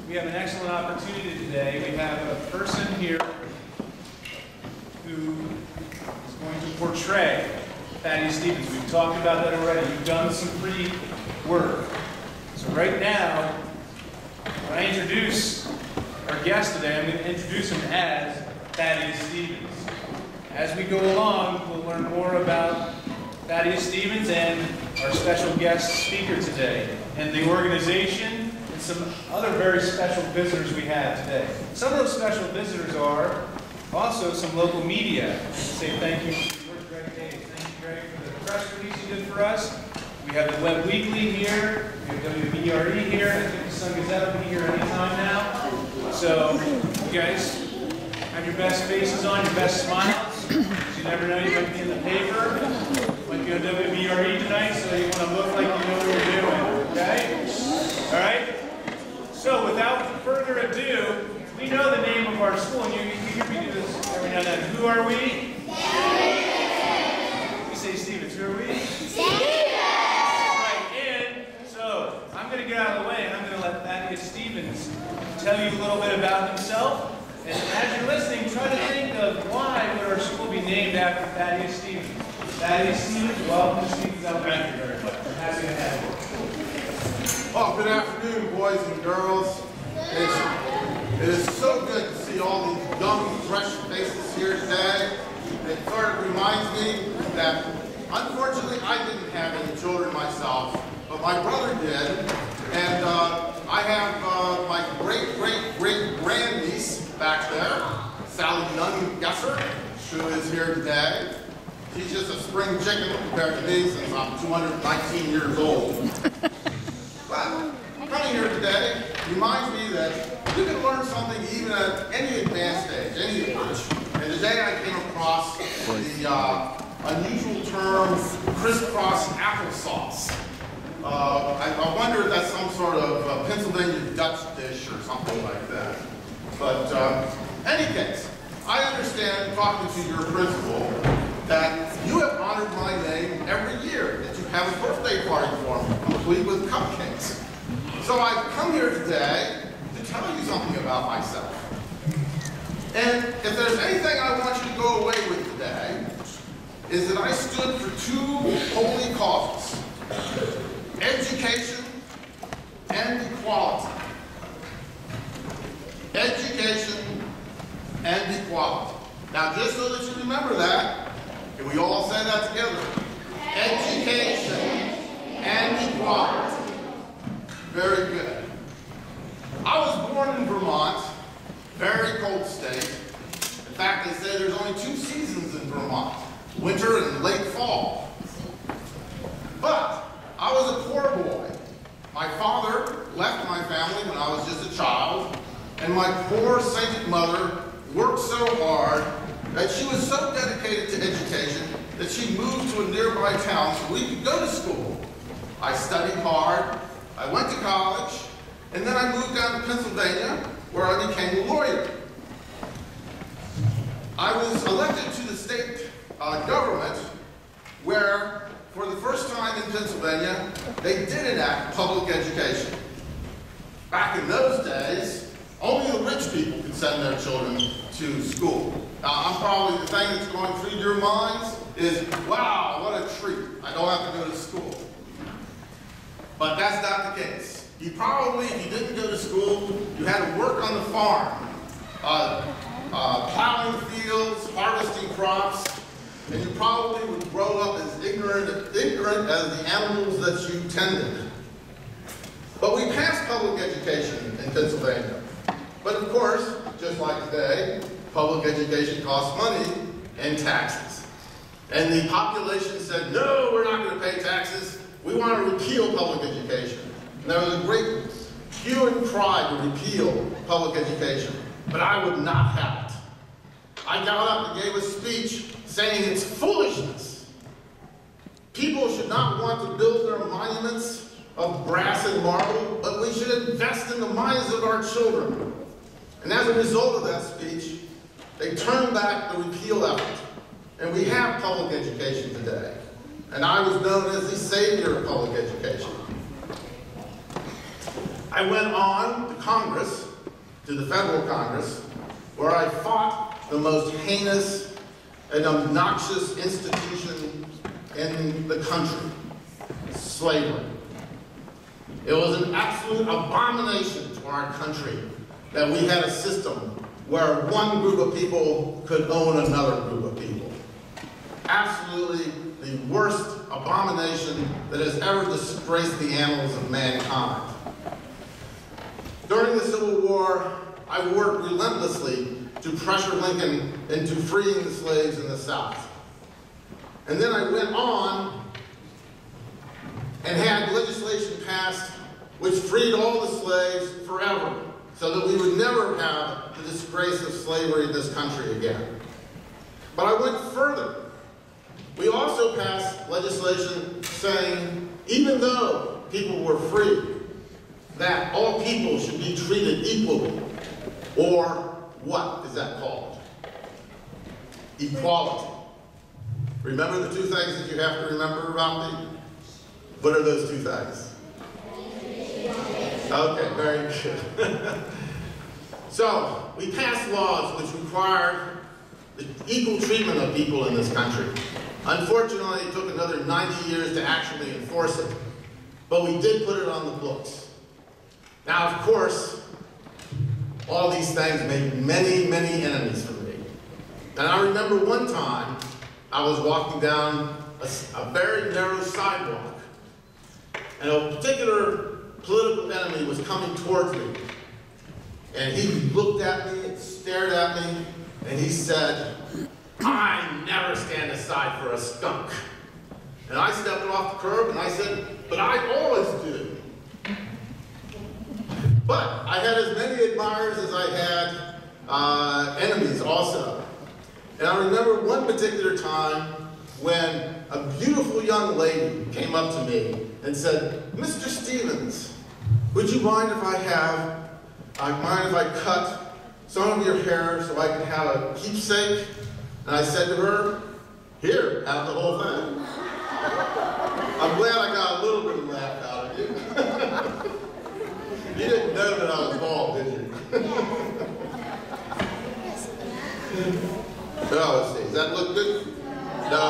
We have an excellent opportunity today. We have a person here who is going to portray Thaddeus Stevens. We've talked about that already. You've done some pre-work. So right now, when I introduce our guest today, I'm going to introduce him as Thaddeus Stevens. As we go along, we'll learn more about Thaddeus Stevens and our special guest speaker today, and the organization, and some other very special visitors we have today. Some of those special visitors are also some local media. I say thank you to Greg Days. Thank you, Greg, for the press release you did for us. We have the Web Weekly here. We have WBRE here. I think the Sun Gazette will be here anytime now. So you guys have your best faces on, your best smiles. You never know, you might be in the paper. You might be on WBRE tonight, so you want to look like you know what you're doing. Okay? All right? So without further ado, we know the name of our school, and you hear me do this every now and then. Who are we? Stevens. We say Stevens. Who are we? Stevens. Right. And so I'm going to get out of the way, and I'm going to let Thaddeus Stevens tell you a little bit about himself. And as you're listening, try to think of why would our school be named after Thaddeus Stevens. Thaddeus Stevens, welcome to Stevens Elementary. Very much. We're happy to have you. Well, good afternoon, boys and girls. It is so good to see all these young, fresh faces here today. It sort of reminds me that, unfortunately, I didn't have any children myself, but my brother did. And I have my great-great-great-grandniece back there, Sally Nunn Gesser, who is here today. She's just a spring chicken compared to me since I'm 219 years old. But coming here today reminds me that you can learn something even at any advanced age, any age. And today I came across the unusual term crisscross applesauce. I wonder if that's some sort of Pennsylvania Dutch dish or something like that. But any case, I understand, talking to your principal, that you have honored my name every year, that you have a birthday party for me, complete with cupcakes. So I've come here today to tell you something about myself. And if there's anything I want you to go away with today, is that I stood for two holy causes: education and equality. Education and equality. Now, just so that you remember that, can we all say that together? Education and equality. Very good. I was born in Vermont, very cold state. In fact, they say there's only 2 seasons in Vermont, winter and late fall. But I was a poor boy. My father left my family when I was just a child, and my poor sainted mother worked so hard that she was so dedicated to education that she moved to a nearby town so we could go to school. I studied hard, I went to college, and then I moved down to Pennsylvania where I became a lawyer. I was elected to the state government where, for the first time in Pennsylvania, they did enact public education. Back in those days, only the rich people could send their children to school. Now, probably the thing that's going through your minds is, wow, what a treat. I don't have to go to school. But that's not the case. You probably, if you didn't go to school, you had to work on the farm, plowing fields, harvesting crops, and you probably would grow up as ignorant as the animals that you tended. But we passed public education in Pennsylvania. But of course, just like today, public education costs money and taxes. And the population said, no, we're not going to pay taxes. We want to repeal public education. And there was a great hue and cry to repeal public education. But I would not have it. I got up and gave a speech saying it's foolishness. People should not want to build their monuments of brass and marble, but we should invest in the minds of our children. And as a result of that speech, they turned back the repeal effort. And we have public education today. And I was known as the savior of public education. I went on to Congress, to the federal Congress, where I fought the most heinous and obnoxious institution in the country, slavery. It was an absolute abomination to our country that we had a system where one group of people could own another group of people. Absolutely the worst abomination that has ever disgraced the annals of mankind. During the Civil War, I worked relentlessly to pressure Lincoln into freeing the slaves in the South. And then I went on and had legislation passed which freed all the slaves forever, so that we would never have the disgrace of slavery in this country again. But I went further. We also passed legislation saying, even though people were free, that all people should be treated equally, or what is that called? Equality. Remember the two things that you have to remember about me? What are those two things? Okay, very good. So, we passed laws which required the equal treatment of people in this country. Unfortunately, it took another 90 years to actually enforce it, but we did put it on the books. Now, of course, all these things made many, many enemies for me. And I remember one time, I was walking down a very narrow sidewalk, and a particular political enemy was coming towards me. And he looked at me and stared at me, and he said, "I never stand aside for a skunk." And I stepped off the curb and I said, "But I always do." But I had as many admirers as I had enemies also. And I remember one particular time when a beautiful young lady came up to me and said, "Mr. Stevens, would you mind if I cut some of your hair so I can have a keepsake?" And I said to her, "Here, have the whole thing." I'm glad I got a little bit of laugh out of you. You didn't know that I was bald, did you? Oh, let's see. Does that look good? No.